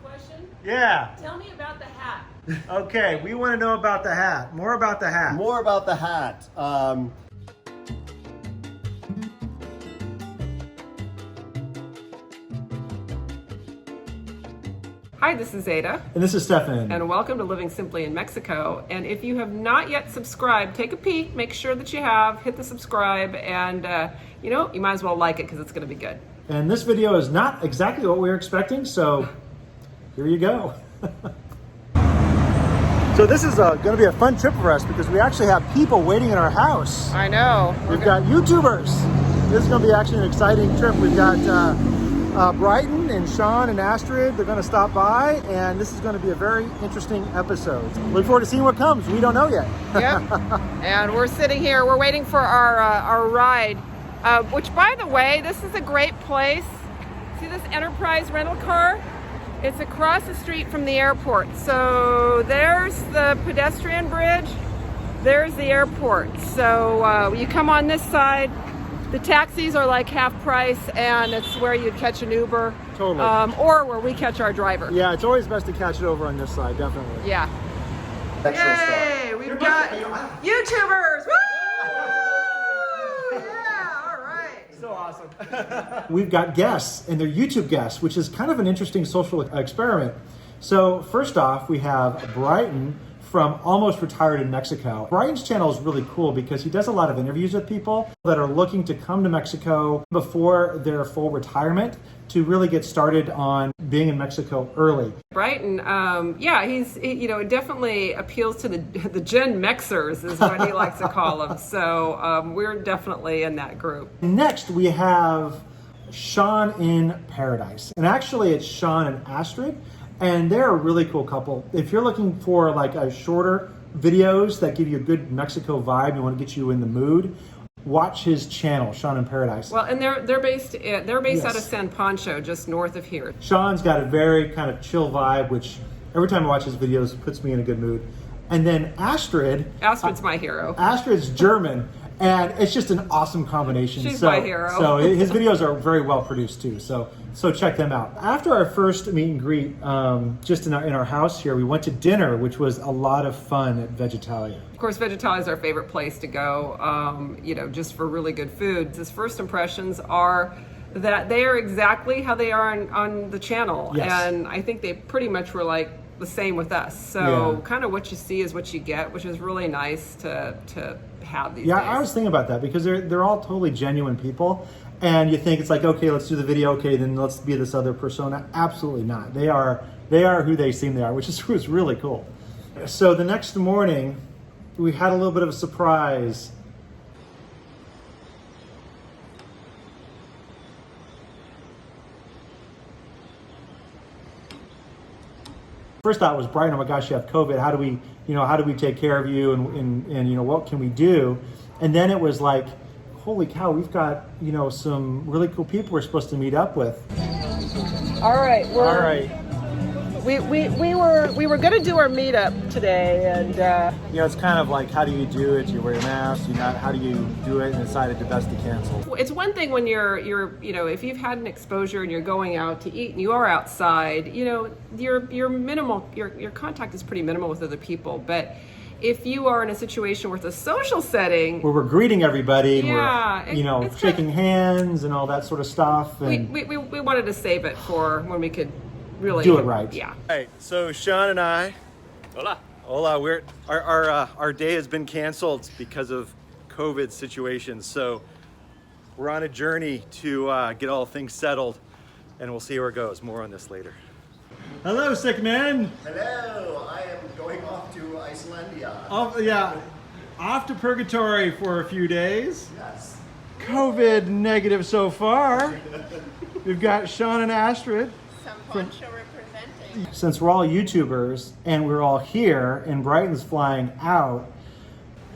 question? Yeah. Tell me about the hat. Okay, we want to know about the hat. More about the hat. More about the hat. Hi, this is Ada. And this is Stefan. And welcome to Living Simply in Mexico. And if you have not yet subscribed, take a peek, make sure that you have, hit the subscribe, and you might as well like it because it's going to be good. And this video is not exactly what we were expecting, so here you go. So this is going to be a fun trip for us because we actually have people waiting in our house. I know. We've got YouTubers. This is going to be actually an exciting trip. We've got Brighton and Shaun and Astrid. They're going to stop by, and this is going to be a very interesting episode. Look forward to seeing what comes. We don't know yet. Yep. And we're sitting here. We're waiting for our ride, which, by the way, this is a great place. See this Enterprise rental car? It's across the street from the airport. So there's the pedestrian bridge. There's the airport. So you come on this side. The taxis are like half price, and it's where you'd catch an Uber. Totally. Or where we catch our driver. Yeah, it's always best to catch it over on this side, definitely. Yeah. Extra Yay! We've got YouTubers! Woo! Yeah, all right. So awesome. We've got guests, and they're YouTube guests, which is kind of an interesting social experiment. So first off, we have Brighton from Almost Retired in Mexico. Brighton's channel is really cool because he does a lot of interviews with people that are looking to come to Mexico before their full retirement to really get started on being in Mexico early. Brighton, he definitely appeals to the Gen Mexers is what he likes to call them. So we're definitely in that group. Next, we have Shaun in Paradise. And actually, it's Shaun and Astrid. And they're a really cool couple. If you're looking for like a shorter videos that give you a good Mexico vibe, you want to get you in the mood, watch his channel, Shaun in Paradise. Well, and they're based Yes. out of San Pancho, just north of here. Shaun's got a very kind of chill vibe, which every time I watch his videos puts me in a good mood. And then Astrid's my hero. Astrid's German, and it's just an awesome combination. She's my hero. So his videos are very well produced too. So check them out. After our first meet and greet, just in our house here, we went to dinner, which was a lot of fun at Vegetalia. Of course, Vegetalia is our favorite place to go, just for really good food. His first impressions are that they are exactly how they are on the channel. Yes. And I think they pretty much were like the same with us. So kind of what you see is what you get, which is really nice to have these days. I was thinking about that because they're all totally genuine people. And you think it's like, okay, let's do the video. Okay, then let's be this other persona. Absolutely not. They are who they seem they are, which was really cool. So the next morning, we had a little bit of a surprise. First thought was, Brian, oh my gosh, you have COVID. How do we take care of you, and what can we do? And then it was like, holy cow, we've got some really cool people we're supposed to meet up with. All right. All right. We were gonna do our meetup today, and It's kind of like, how do you do it? Do you wear a mask? How do you do it? And decided to best to cancel. it's one thing when you're if you've had an exposure and you're going out to eat and you are outside, your minimal your contact is pretty minimal with other people, but if you are in a situation where it's a social setting, Where we're greeting everybody, Yeah, we're it's shaking hands and all that sort of stuff. And we wanted to save it for when we could really do it right. Yeah. All right, so Shaun and I, hola, our day has been canceled because of COVID situations. So we're on a journey to get all things settled, and we'll see where it goes. More on this later. Hello, sick man. Hello, I am going off to Icelandia. Off to purgatory for a few days. Yes. COVID negative so far. We've got Shaun and Astrid. Some poncho representing. Since we're all YouTubers and we're all here and Brighton's flying out,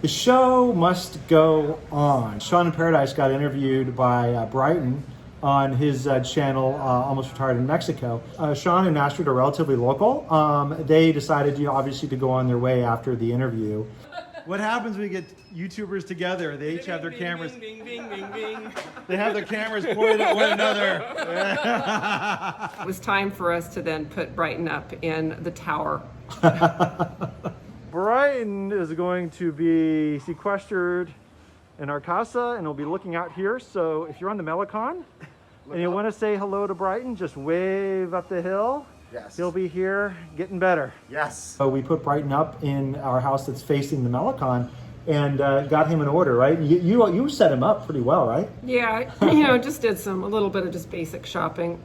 the show must go on. Shaun in Paradise got interviewed by Brighton on his channel, Almost Retired in Mexico. Shaun and Astrid are relatively local. They decided, obviously to go on their way after the interview. What happens when you get YouTubers together? They each have their cameras. Bing, bing, bing, bing, bing. They have their cameras pointed at one another. It was time for us to then put Brighton up in the tower. Brighton is going to be sequestered in our casa, and we'll be looking out here. So if you're on the Melicon and you want to say hello to Brighton, just wave up the hill. Yes. He'll be here getting better. Yes. So we put Brighton up in our house that's facing the Melicon and got him an order, right? You set him up pretty well, right? Yeah, just did a little bit of just basic shopping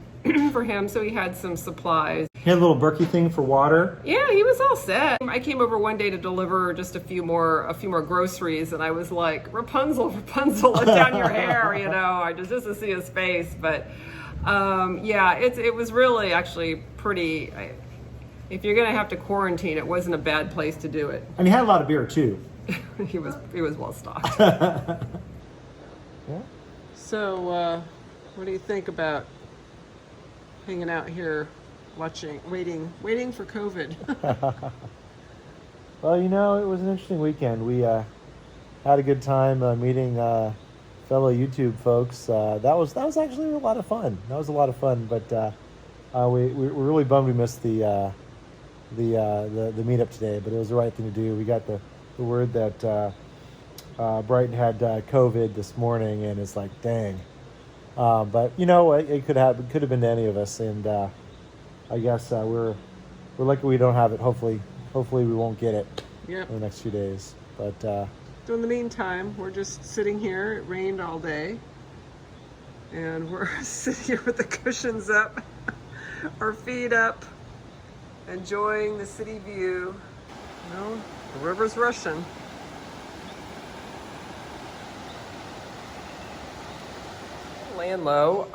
for him, so he had some supplies. He had a little Berkey thing for water. Yeah, he was all set. I came over one day to deliver just a few more groceries, and I was like, Rapunzel, let down your hair, I just to see his face. But yeah, it was really actually pretty. If you're gonna have to quarantine, it wasn't a bad place to do it. And he had a lot of beer too. he was well stocked. Yeah. So, what do you think about hanging out here, waiting for COVID? Well, it was an interesting weekend. We had a good time meeting fellow YouTube folks. That was actually a lot of fun. But we're really bummed we missed the meetup today. But it was the right thing to do. We got the word that Brighton had COVID this morning, and it's like, dang. But it could have been to any of us, and I guess we're lucky we don't have it. Hopefully we won't get it in the next few days. But So in the meantime, we're just sitting here. It rained all day, and we're sitting here with the cushions up, our feet up, enjoying the city view. The river's rushing. Laying low.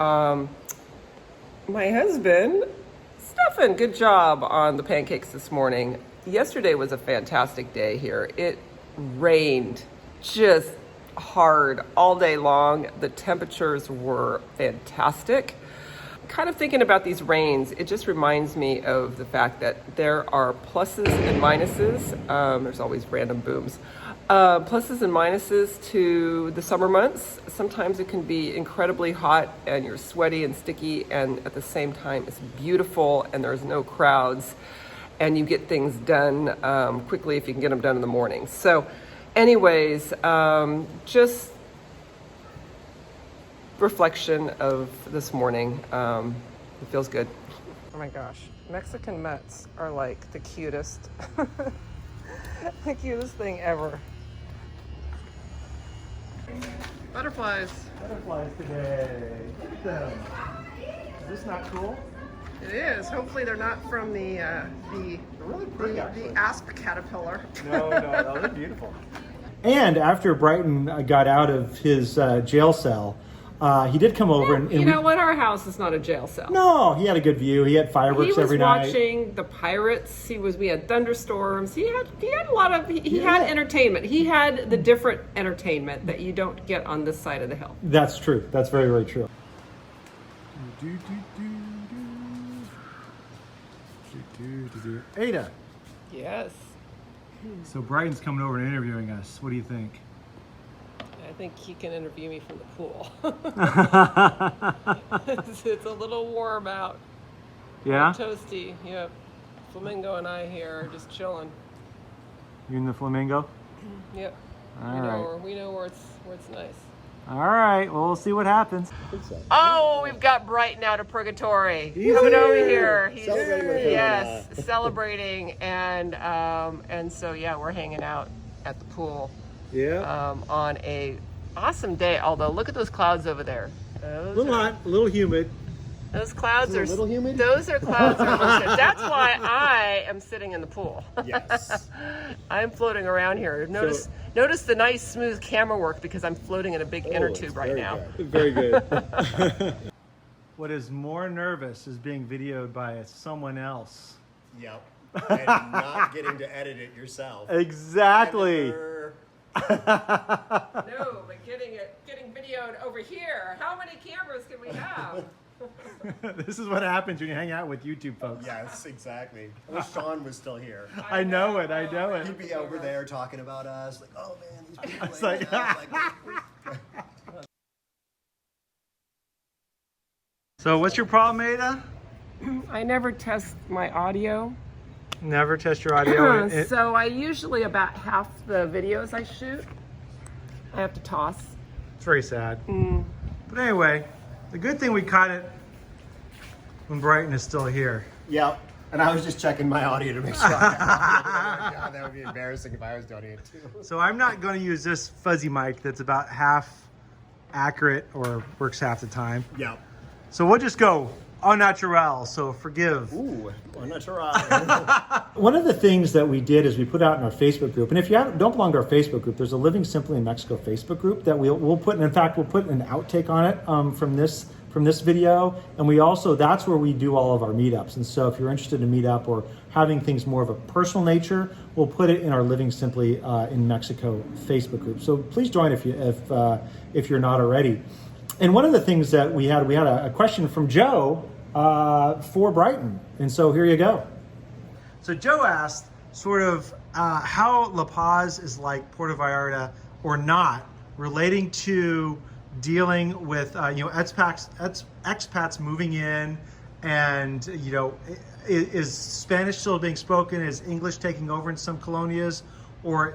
My husband, Stefan, good job on the pancakes this morning. Yesterday was a fantastic day here. It rained just hard all day long. The temperatures were fantastic. Kind of thinking about these rains, it just reminds me of the fact that there are pluses and minuses. There's always random booms. Pluses and minuses to the summer months. Sometimes it can be incredibly hot and you're sweaty and sticky, and at the same time it's beautiful and there's no crowds and you get things done quickly if you can get them done in the morning. So anyways, just reflection of this morning. It feels good. Oh my gosh, Mexican mutts are like the cutest, the cutest thing ever. Butterflies. butterflies today. Look at them. Is this not cool? It is. Hopefully they're not from the Really pretty, actually. the asp caterpillar. No, they're beautiful. And after Brighton got out of his jail cell, he did come over and you know what? Our house is not a jail cell. No, he had a good view. He had fireworks every night. He was watching the Pirates. We had thunderstorms. He had a lot of he had entertainment. He had the different entertainment that you don't get on this side of the hill. That's true. That's very, very true. Ada. Yes. So Brighton's coming over and interviewing us. What do you think? I think he can interview me from the pool. It's a little warm out. Yeah? Toasty. Yep. Flamingo and I here are just chilling. You and the flamingo? Yep. All right. We know where it's nice. All right. Well, we'll see what happens. Oh, we've got Brighton out of purgatory coming over here. He's Celebrating with him. yes, celebrating, and so yeah, we're hanging out at the pool. Yeah. On a awesome day. Although, look at those clouds over there. A little hot, a little humid. Those clouds are a little humid? Those are clouds. That's why I am sitting in the pool. Yes. I'm floating around here. Notice the nice smooth camera work because I'm floating in a big inner tube right now. Very good. What is more nervous is being videoed by someone else. Yep. And not getting to edit it yourself. Exactly. No, but getting videoed over here. How many cameras can we have? This is what happens when you hang out with YouTube folks. Yes, exactly. I wish Shaun was still here. I know it. He'd be over there talking about us, like, oh man, these people. It's like- So what's your problem, Ada? I never test my audio. Never test your audio. So I usually, about half the videos I shoot, I have to toss. It's very sad. But anyway, the good thing we caught it when Brighton is still here. Yep. And I was just checking my audio to make sure. God, that would be embarrassing if I was doing it too. So I'm not going to use this fuzzy mic that's about half accurate or works half the time. Yep. So we'll just go au naturel, so forgive. Ooh, au natural. One of the things that we did is we put out in our Facebook group, and if you don't belong to our Facebook group, there's a Living Simply in Mexico Facebook group that we'll put, and in fact, we'll put an outtake on it from this video, and we also, that's where we do all of our meetups. And so if you're interested in meet up or having things more of a personal nature, we'll put it in our Living Simply in Mexico Facebook group. So please join if you're not already. And one of the things that we had a question from Joe for Brighton. And so here you go. So Joe asked sort of how La Paz is like Puerto Vallarta or not, relating to dealing with expats moving in, and is Spanish still being spoken? Is English taking over in some colonias? Or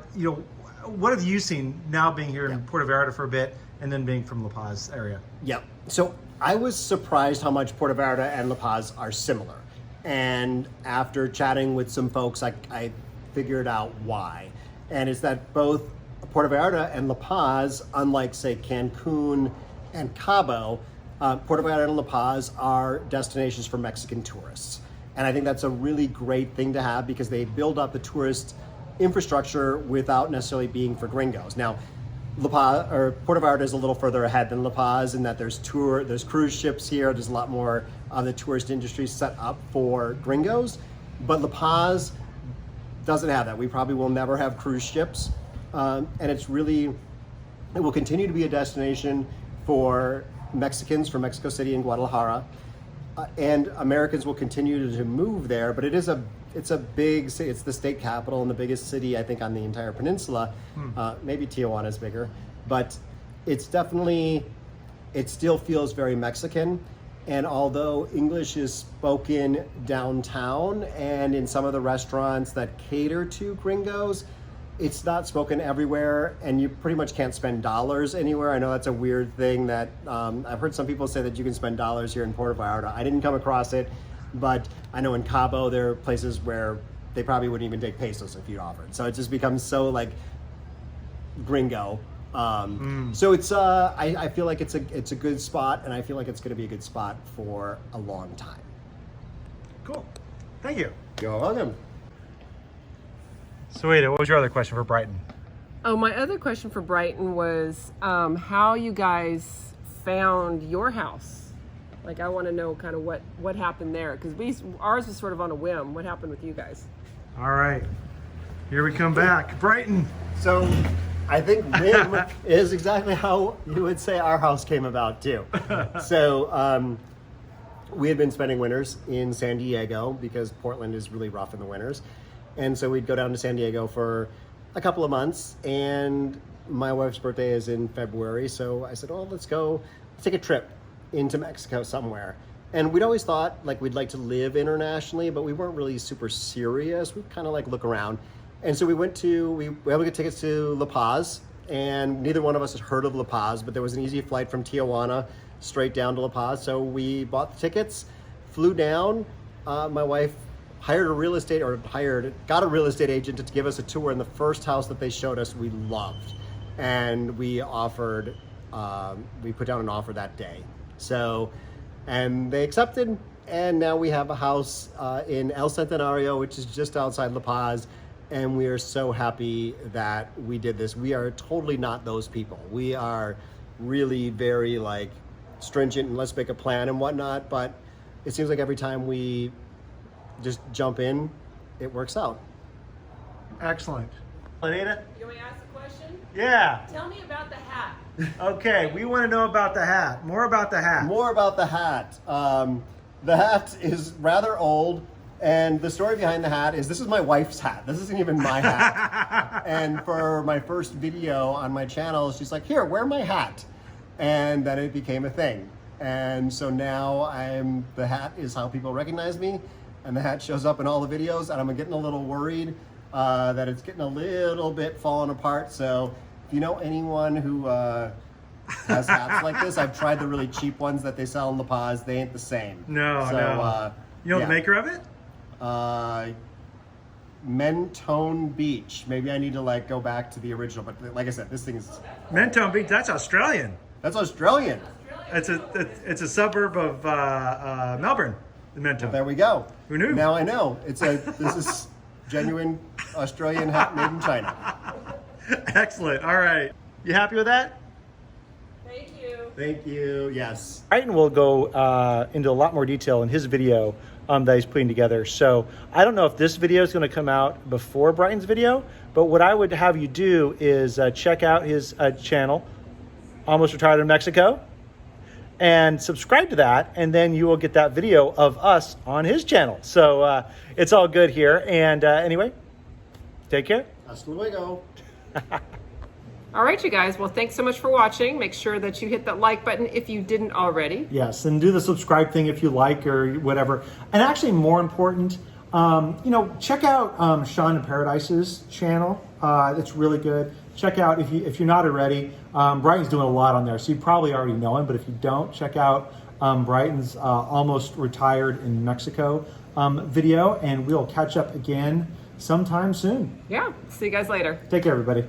what have you seen now being here in Puerto Vallarta for a bit and then being from La Paz area? Yep. So I was surprised how much Puerto Vallarta and La Paz are similar. And after chatting with some folks, I figured out why. And it's that both Puerto Vallarta and La Paz, unlike, say, Cancun and Cabo, Puerto Vallarta and La Paz are destinations for Mexican tourists. And I think that's a really great thing to have because they build up the tourist infrastructure without necessarily being for gringos. Now, La Paz or Puerto Vallarta is a little further ahead than La Paz in that there's cruise ships here. There's a lot more of the tourist industry set up for gringos, but La Paz doesn't have that. We probably will never have cruise ships, and it will continue to be a destination for Mexicans from Mexico City and Guadalajara, and Americans will continue to move there. But it's a big city. It's the state capital and the biggest city, I think, on the entire peninsula. Maybe Tijuana is bigger, but it still feels very Mexican. And although English is spoken downtown and in some of the restaurants that cater to gringos, it's not spoken everywhere, and you pretty much can't spend dollars anywhere. I know that's a weird thing that I've heard some people say that you can spend dollars here in Puerto Vallarta. I didn't come across it. But I know in Cabo, there are places where they probably wouldn't even take pesos if you offered. So it just becomes so like gringo. So it's I feel like it's a good spot, and I feel like it's going to be a good spot for a long time. Cool. Thank you. You're welcome. So Ada, what was your other question for Brighton? Oh, my other question for Brighton was how you guys found your house. Like, I want to know kind of what happened there, because ours was sort of on a whim. What happened with you guys? All right, here we come back. Brighton. So I think whim is exactly how you would say our house came about too. So we had been spending winters in San Diego because Portland is really rough in the winters. And so we'd go down to San Diego for a couple of months, and my wife's birthday is in February. So I said, let's take a trip into Mexico somewhere. And we'd always thought like we'd like to live internationally, but we weren't really super serious. We'd kind of like look around. And so we were able to get tickets to La Paz, and neither one of us had heard of La Paz, but there was an easy flight from Tijuana straight down to La Paz. So we bought the tickets, flew down. My wife got a real estate agent to give us a tour, and the first house that they showed us we loved. And we put down an offer that day. So, and they accepted, and now we have a house in El Centenario, which is just outside La Paz, and we are so happy that we did this. We are totally not those people. We are really very like stringent and let's make a plan and whatnot, but it seems like every time we just jump in, it works out. Excellent. Anita? You want me to ask a question? Yeah. Tell me about the hat. Okay, we want to know about the hat. More about the hat. More about the hat. The hat is rather old, and the story behind the hat is this is my wife's hat. This isn't even my hat. And for my first video on my channel, she's like, here, wear my hat. And then it became a thing. And so now the hat is how people recognize me, and the hat shows up in all the videos, and I'm getting a little worried that it's getting a little bit falling apart. So if you know anyone who has hats like this, I've tried the really cheap ones that they sell in La Paz. They ain't the same. No, so, no. You know the maker of it? Mentone Beach. Maybe I need to like go back to the original, but like I said, this thing is Mentone Beach, that's Australian. that's Australian. It's a suburb of Melbourne, Mentone. There we go. Who knew? Now I know. This is genuine Australian hat made in China. Excellent. All right. You happy with that? Thank you. Thank you. Yes. Brighton will go into a lot more detail in his video that he's putting together. So I don't know if this video is going to come out before Brighton's video, but what I would have you do is check out his channel, Almost Retired in Mexico, and subscribe to that, and then you will get that video of us on his channel. So it's all good here. And anyway, take care. Hasta luego. All right, you guys. Well, thanks so much for watching. Make sure that you hit that like button if you didn't already. Yes, and do the subscribe thing if you like or whatever. And actually, more important, check out Shaun and Paradise's channel. It's really good. Check out if you're not already. Brighton's doing a lot on there, so you probably already know him. But if you don't, check out Brighton's Almost Retired in Mexico video, and we'll catch up again sometime soon. Yeah. See you guys later. Take care, everybody.